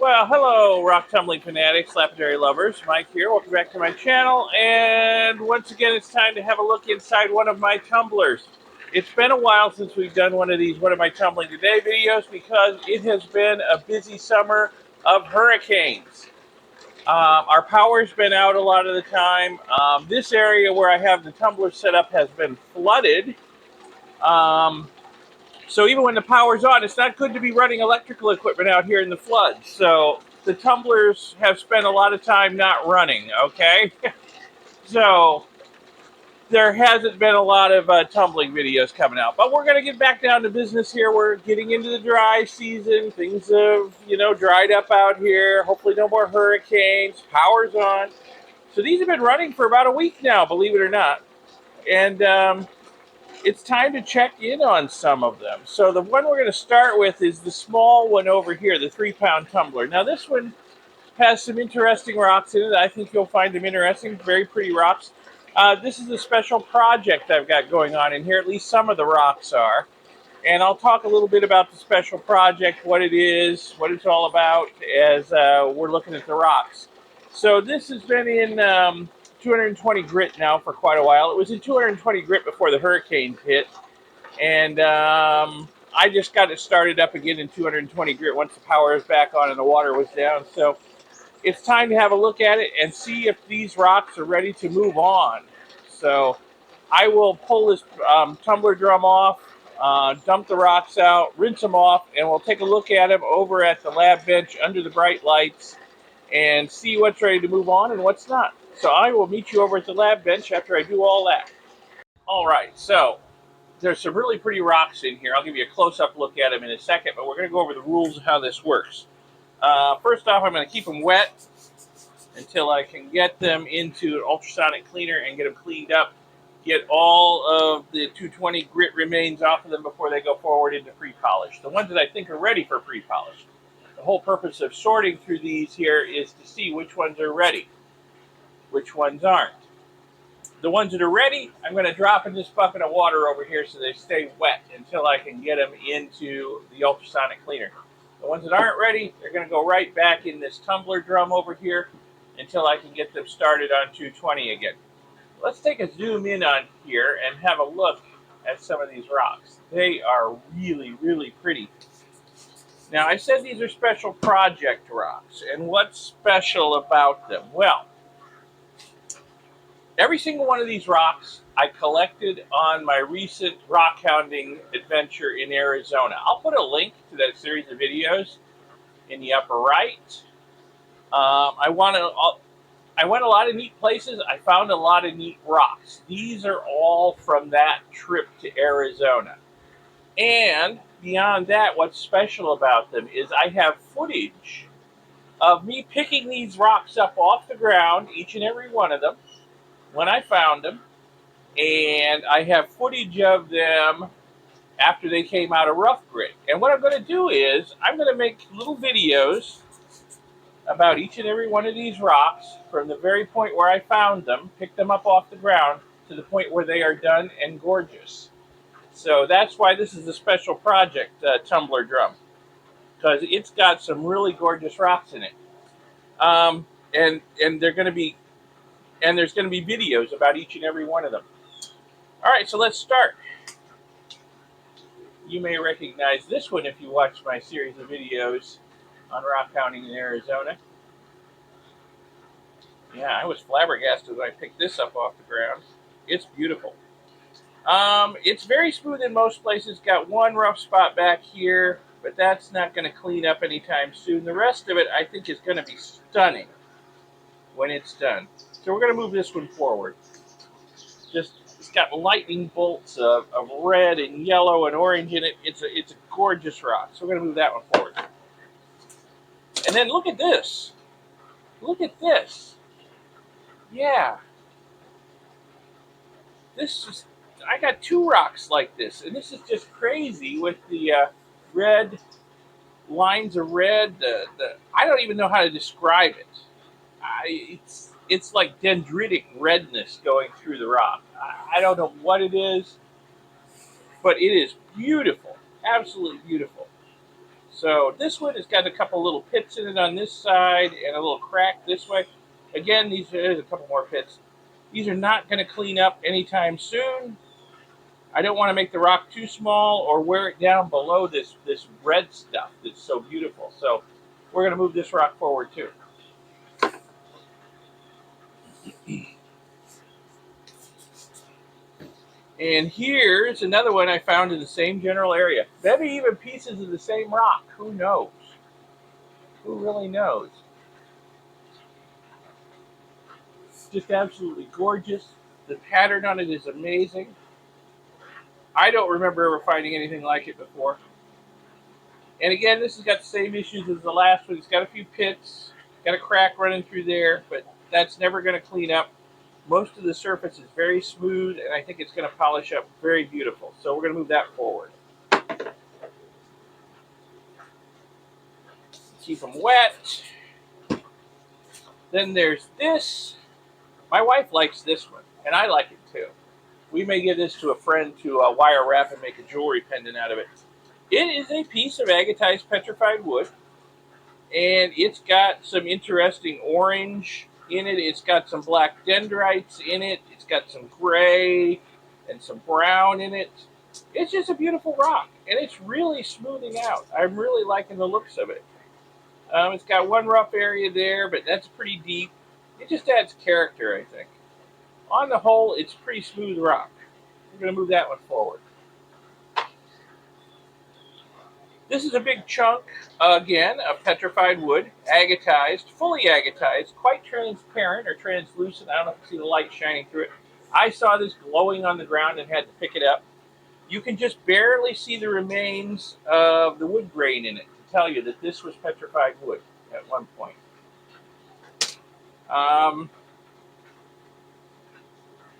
Well, hello, rock tumbling fanatics, Lapidary lovers. Mike here. Welcome back to my channel. And once again, it's time to have a look inside one of my tumblers. It's been a while since we've done one of my Tumbling Today videos because it has been a busy summer of hurricanes. Our power's been out a lot of the time. This area where I have the tumbler set up has been flooded. So even when the power's on, it's not good to be running electrical equipment out here in the flood. So the tumblers have spent a lot of time not running, okay? So there hasn't been a lot of tumbling videos coming out. But we're going to get back down to business here. We're getting into the dry season. Things have, dried up out here. Hopefully no more hurricanes. Power's on. So these have been running for about a week now, believe it or not. And it's time to check in on some of them. So the one we're going to start with is the small one over here, the 3-pound tumbler. Now this one has some interesting rocks in it. I think you'll find them interesting. Very pretty rocks. This is a special project I've got going on in here. At least some of the rocks are. And I'll talk a little bit about the special project, what it is, what it's all about as we're looking at the rocks. So this has been in 220 grit now for quite a while. It was in 220 grit before the hurricanes hit. And I just got it started up again in 220 grit once the power is back on and the water was down. So it's time to have a look at it and see if these rocks are ready to move on. So I will pull this tumbler drum off, dump the rocks out, rinse them off, and we'll take a look at them over at the lab bench under the bright lights and see what's ready to move on and what's not. So I will meet you over at the lab bench after I do all that. All right, so there's some really pretty rocks in here. I'll give you a close-up look at them in a second, but we're going to go over the rules of how this works. First off, I'm going to keep them wet until I can get them into an ultrasonic cleaner and get them cleaned up, get all of the 220 grit remains off of them before they go forward into pre-polish. The ones that I think are ready for pre-polish. The whole purpose of sorting through these here is to see which ones are ready, which ones aren't. The ones that are ready, I'm going to drop in this bucket of water over here so they stay wet until I can get them into the ultrasonic cleaner. The ones that aren't ready, they're going to go right back in this tumbler drum over here until I can get them started on 220 again. Let's take a zoom in on here and have a look at some of these rocks. They are really, really pretty. Now, I said these are special project rocks, and what's special about them? Well, every single one of these rocks I collected on my recent rockhounding adventure in Arizona. I'll put a link to that series of videos in the upper right. I went a lot of neat places. I found a lot of neat rocks. These are all from that trip to Arizona. And beyond that, what's special about them is I have footage of me picking these rocks up off the ground, each and every one of them, when I found them. And I have footage of them after they came out of rough grit. And what I'm going to do is I'm going to make little videos about each and every one of these rocks from the very point where I found them, picked them up off the ground, to the point where they are done and gorgeous. So that's why this is a special project, tumbler drum, because it's got some really gorgeous rocks in it. And they're going to be, and there's going to be videos about each and every one of them. All right, so let's start. You may recognize this one if you watch my series of videos on rockhounding in Arizona. Yeah, I was flabbergasted when I picked this up off the ground. It's beautiful. It's very smooth in most places. Got one rough spot back here, but that's not going to clean up anytime soon. The rest of it, I think, is going to be stunning when it's done. So we're going to move this one forward. It's got lightning bolts of red and yellow and orange in it. It's a gorgeous rock. So we're going to move that one forward. And then look at this. Look at this. Yeah. I got two rocks like this, and this is just crazy with the red lines of red. I don't even know how to describe it. It's like dendritic redness going through the rock. I don't know what it is, but it is beautiful, absolutely beautiful. So this one has got a couple little pits in it on this side and a little crack this way. Again, there's a couple more pits. These are not going to clean up anytime soon. I don't want to make the rock too small or wear it down below this red stuff that's so beautiful. So we're going to move this rock forward too. And here's another one I found in the same general area. Maybe even pieces of the same rock. Who knows? Who really knows? Just absolutely gorgeous. The pattern on it is amazing. I don't remember ever finding anything like it before. And again, this has got the same issues as the last one. It's got a few pits, got a crack running through there, but that's never going to clean up. Most of the surface is very smooth, and I think it's going to polish up very beautiful. So we're going to move that forward. Keep them wet. Then there's this. My wife likes this one, and I like it too. We may give this to a friend to wire wrap and make a jewelry pendant out of it. It is a piece of agatized petrified wood, and it's got some interesting orange in it. It's got some black dendrites in it. It's got some gray and some brown in it. It's just a beautiful rock, and it's really smoothing out. I'm really liking the looks of it. It's got one rough area there, but that's pretty deep. It just adds character, I think. On the whole, it's pretty smooth rock. We're going to move that one forward. This is a big chunk, again, of petrified wood, agatized, fully agatized, quite transparent or translucent. I don't know if you see the light shining through it. I saw this glowing on the ground and had to pick it up. You can just barely see the remains of the wood grain in it to tell you that this was petrified wood at one point.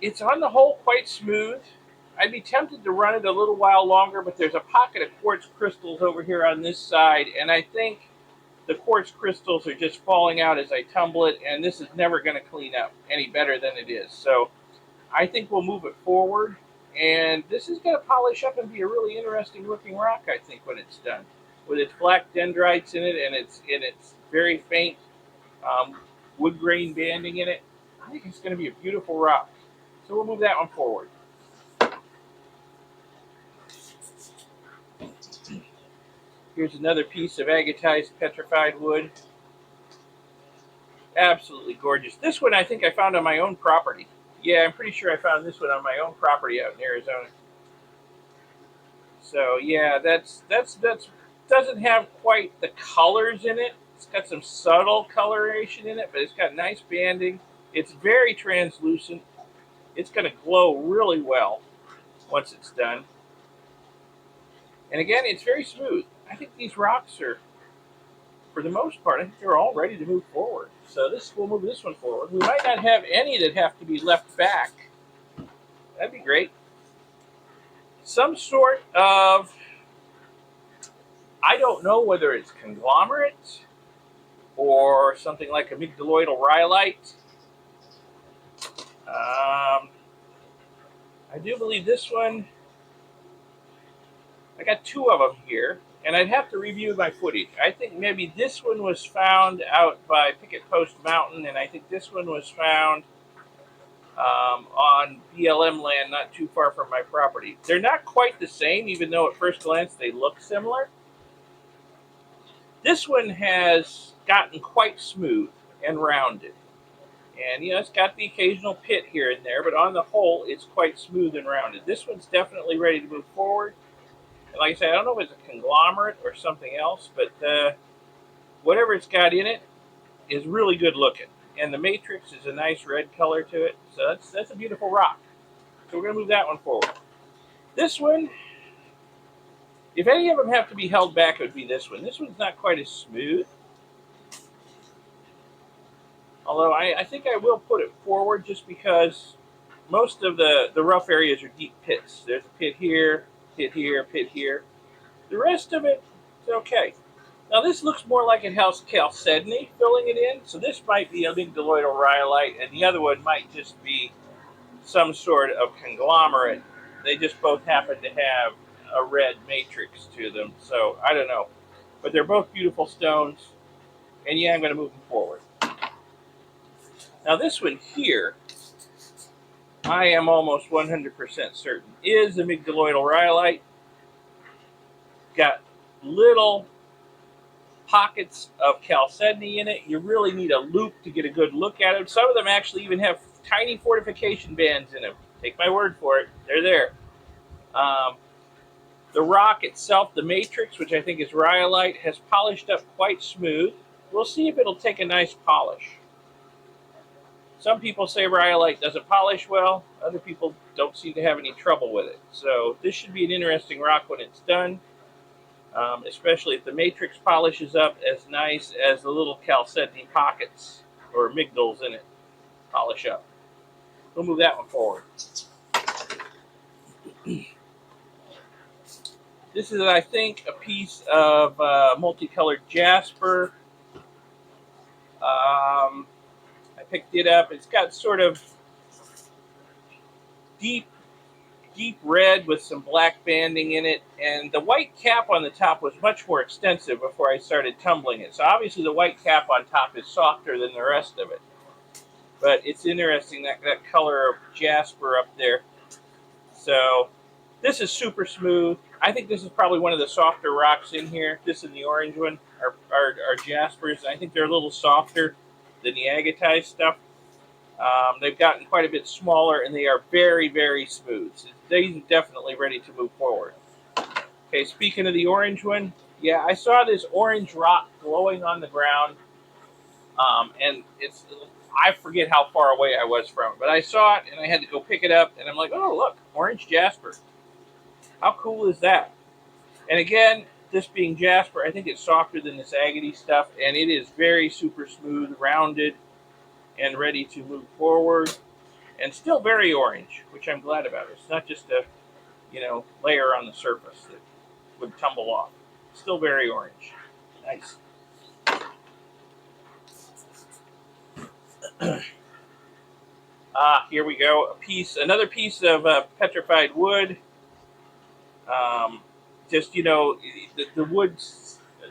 It's on the whole quite smooth. I'd be tempted to run it a little while longer, but there's a pocket of quartz crystals over here on this side, and I think the quartz crystals are just falling out as I tumble it, and this is never going to clean up any better than it is. So I think we'll move it forward, and this is going to polish up and be a really interesting looking rock, I think, when it's done. With its black dendrites in it and its very faint wood grain banding in it, I think it's going to be a beautiful rock. So we'll move that one forward. Here's another piece of agatized petrified wood. Absolutely gorgeous. This one I think I found on my own property. Yeah, I'm pretty sure I found this one on my own property out in Arizona. So yeah, that's doesn't have quite the colors in it. It's got some subtle coloration in it, but it's got nice banding. It's very translucent. It's going to glow really well once it's done. And again, it's very smooth. I think these rocks are, for the most part, I think they're all ready to move forward. So we'll move this one forward. We might not have any that have to be left back. That'd be great. Some sort of, I don't know whether it's conglomerate or something like amygdaloidal rhyolite. I do believe this one, I got two of them here, and I'd have to review my footage. I think maybe this one was found out by Picket Post Mountain, and I think this one was found on BLM land not too far from my property. They're not quite the same, even though at first glance they look similar. This one has gotten quite smooth and rounded. And, it's got the occasional pit here and there, but on the whole, it's quite smooth and rounded. This one's definitely ready to move forward. And like I said, I don't know if it's a conglomerate or something else, but whatever it's got in it is really good looking. And the matrix is a nice red color to it. So that's a beautiful rock. So we're going to move that one forward. This one, if any of them have to be held back, it would be this one. This one's not quite as smooth. Although I think I will put it forward just because most of the rough areas are deep pits. There's a pit here, pit here, pit here. The rest of it is okay. Now this looks more like it has chalcedony filling it in, so this might be amygdaloidal rhyolite, and the other one might just be some sort of conglomerate. They just both happen to have a red matrix to them, so I don't know. but they're both beautiful stones, and yeah, I'm going to move them forward. Now this one here, I am almost 100% certain, is amygdaloidal rhyolite. Got little pockets of chalcedony in it. You really need a loop to get a good look at them. Some of them actually even have tiny fortification bands in them. Take my word for it, they're there. The rock itself, the matrix, which I think is rhyolite, has polished up quite smooth. We'll see if it'll take a nice polish. Some people say rhyolite doesn't polish well. Other people don't seem to have any trouble with it. So this should be an interesting rock when it's done, especially if the matrix polishes up as nice as the little chalcedony pockets or amygdals in it polish up. We'll move that one forward. This is, I think, a piece of multicolored jasper. I picked it up. It's got sort of deep red with some black banding in it, and the white cap on the top was much more extensive before I started tumbling it. So obviously the white cap on top is softer than the rest of it. But it's interesting, that color of jasper up there. So this is super smooth. I think this is probably one of the softer rocks in here. This and the orange one are jaspers. I think they're a little softer than the agatized stuff. They've gotten quite a bit smaller, and they are very, very smooth. So they're definitely ready to move forward. Okay, speaking of the orange one, yeah, I saw this orange rock glowing on the ground, and I forget how far away I was from it, but I saw it, and I had to go pick it up, and I'm like, oh, look, orange jasper. How cool is that? And again, this being jasper, I think it's softer than this agate stuff, and it is very super smooth, rounded, and ready to move forward, and still very orange, which I'm glad about. It's not just a, layer on the surface that would tumble off. Still very orange. Nice. Here we go. Another piece of petrified wood.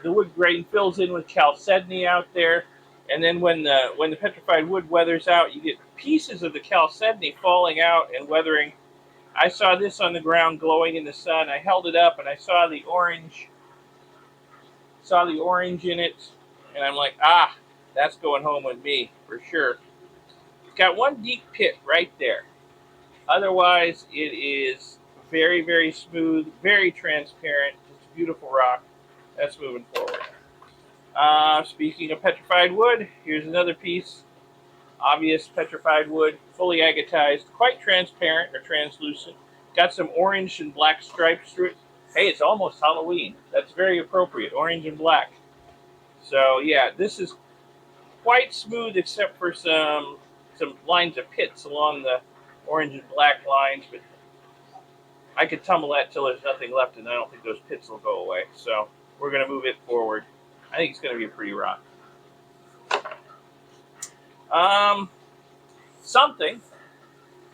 The wood grain fills in with chalcedony out there, and then when the petrified wood weathers out, you get pieces of the chalcedony falling out and weathering. I saw this on the ground glowing in the sun. I held it up and I saw the orange in it, and I'm like, that's going home with me for sure. It's got one deep pit right there. Otherwise, it is very, very smooth, very transparent, just a beautiful rock. That's moving forward. Speaking of petrified wood, here's another piece. Obvious petrified wood, fully agatized, quite transparent or translucent. Got some orange and black stripes through it. Hey, it's almost Halloween. That's very appropriate, orange and black. So yeah, this is quite smooth except for some lines of pits along the orange and black lines, but I could tumble that till there's nothing left, and I don't think those pits will go away. So we're going to move it forward. I think it's going to be a pretty rock.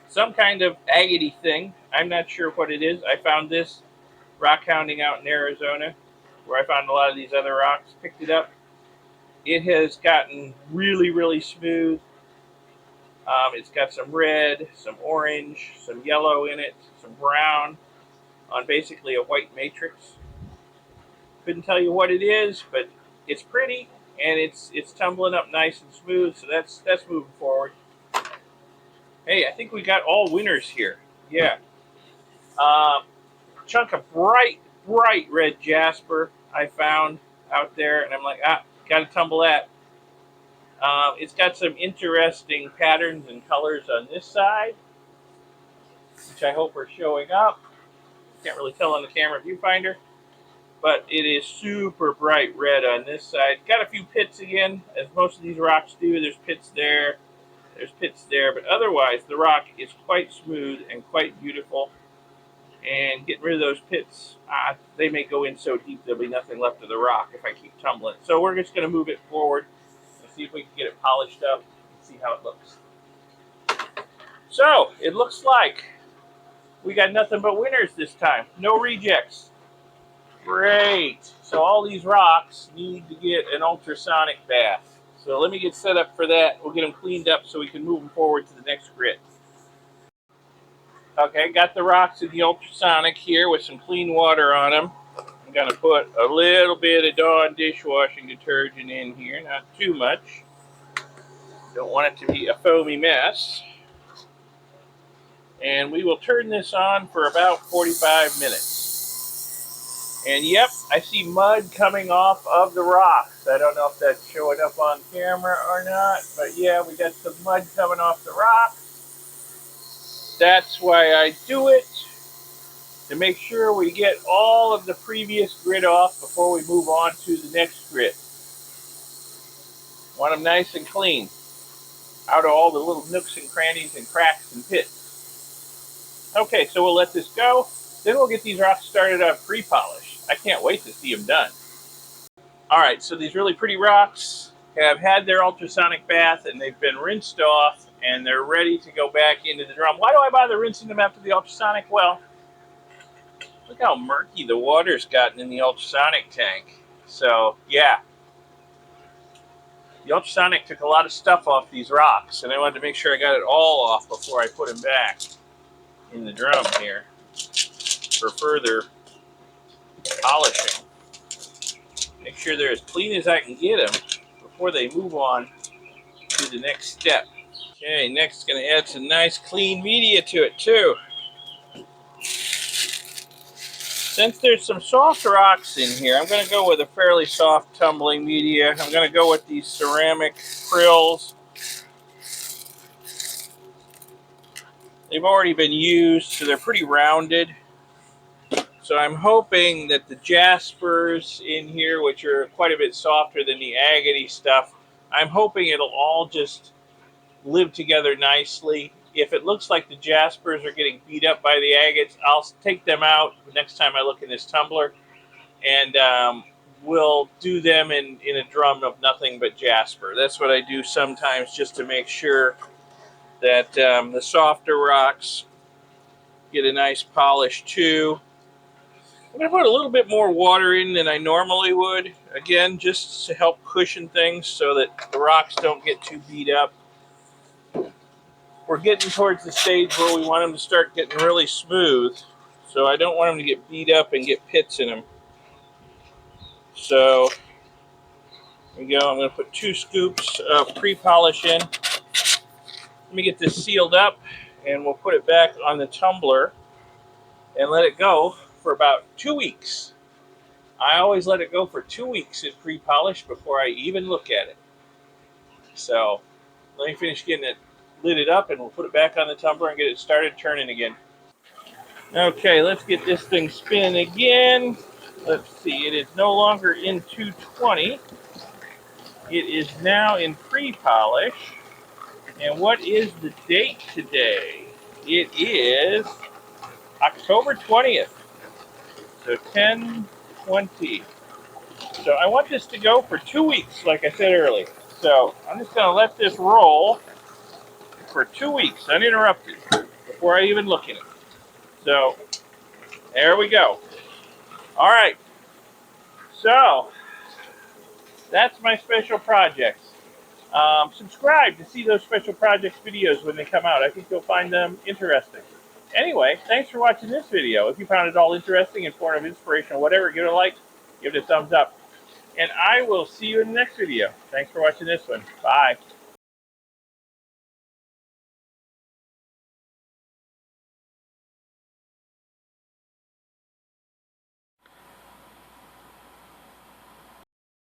Some kind of agate thing. I'm not sure what it is. I found this rockhounding out in Arizona, where I found a lot of these other rocks. Picked it up. It has gotten really, really smooth. It's got some red, some orange, some yellow in it, some brown, on basically a white matrix. Couldn't tell you what it is, but it's pretty, and it's tumbling up nice and smooth, so that's moving forward. Hey, I think we got all winners here. Yeah. Chunk of bright red jasper I found out there, and I'm like, gotta tumble that. It's got some interesting patterns and colors on this side, which I hope are showing up. Can't really tell on the camera viewfinder, but it is super bright red on this side. Got a few pits again, as most of these rocks do. There's pits there, but otherwise the rock is quite smooth and quite beautiful. And getting rid of those pits, they may go in so deep there'll be nothing left of the rock if I keep tumbling. So we're just going to move it forward and see if we can get it polished up and see how it looks. So it looks like we got nothing but winners this time. No rejects. Great. So all these rocks need to get an ultrasonic bath. So let me get set up for that. We'll get them cleaned up so we can move them forward to the next grit. Okay, got the rocks in the ultrasonic here with some clean water on them. I'm going to put a little bit of Dawn dishwashing detergent in here, not too much. Don't want it to be a foamy mess. And we will turn this on for about 45 minutes. And yep, I see mud coming off of the rocks. I don't know if that's showing up on camera or not, but yeah, we got some mud coming off the rocks. That's why I do it, to make sure we get all of the previous grit off before we move on to the next grit. Want them nice and clean, out of all the little nooks and crannies and cracks and pits. Okay, so we'll let this go. Then we'll get these rocks started on pre-polish. I can't wait to see them done. All right, so these really pretty rocks have had their ultrasonic bath and they've been rinsed off and they're ready to go back into the drum. Why do I bother rinsing them after the ultrasonic? Well, look how murky the water's gotten in the ultrasonic tank. So, yeah. The ultrasonic took a lot of stuff off these rocks and I wanted to make sure I got it all off before I put them back in the drum here for further polishing. Make sure they're as clean as I can get them before they move on to the next step. Okay, next going to add some nice clean media to it too. Since there's some soft rocks in here, I'm going to go with a fairly soft tumbling media. I'm going to go with these ceramic frills. They've already been used, so they're pretty rounded. So I'm hoping that the Jaspers in here, which are quite a bit softer than the Agate stuff, I'm hoping it'll all just live together nicely. If it looks like the Jaspers are getting beat up by the Agates, I'll take them out the next time I look in this tumbler, and we'll do them in a drum of nothing but Jasper. That's what I do sometimes just to make sure that the softer rocks get a nice polish too. I'm going to put a little bit more water in than I normally would, again, just to help cushion things so that the rocks don't get too beat up. We're getting towards the stage where we want them to start getting really smooth, so I don't want them to get beat up and get pits in them. So, there we go. I'm going to put 2 scoops of pre-polish in. Let me get this sealed up, and we'll put it back on the tumbler and let it go for about 2 weeks. I always let it go for 2 weeks in pre-polish before I even look at it. So, let me finish getting it lidded up, and we'll put it back on the tumbler and get it started turning again. Okay, let's get this thing spinning again. Let's see, it is no longer in 220. It is now in pre-polish. And what is the date today? It is October 20th. So 10/20. So I want this to go for 2 weeks, like I said earlier. So I'm just going to let this roll for 2 weeks, uninterrupted, before I even look at it. So there we go. All right. So that's my special projects. Subscribe to see those special projects videos when they come out. I think you'll find them interesting. Anyway, thanks for watching this video. If you found it all interesting, informative, inspirational, whatever, give it a like, give it a thumbs up. And I will see you in the next video. Thanks for watching this one. Bye.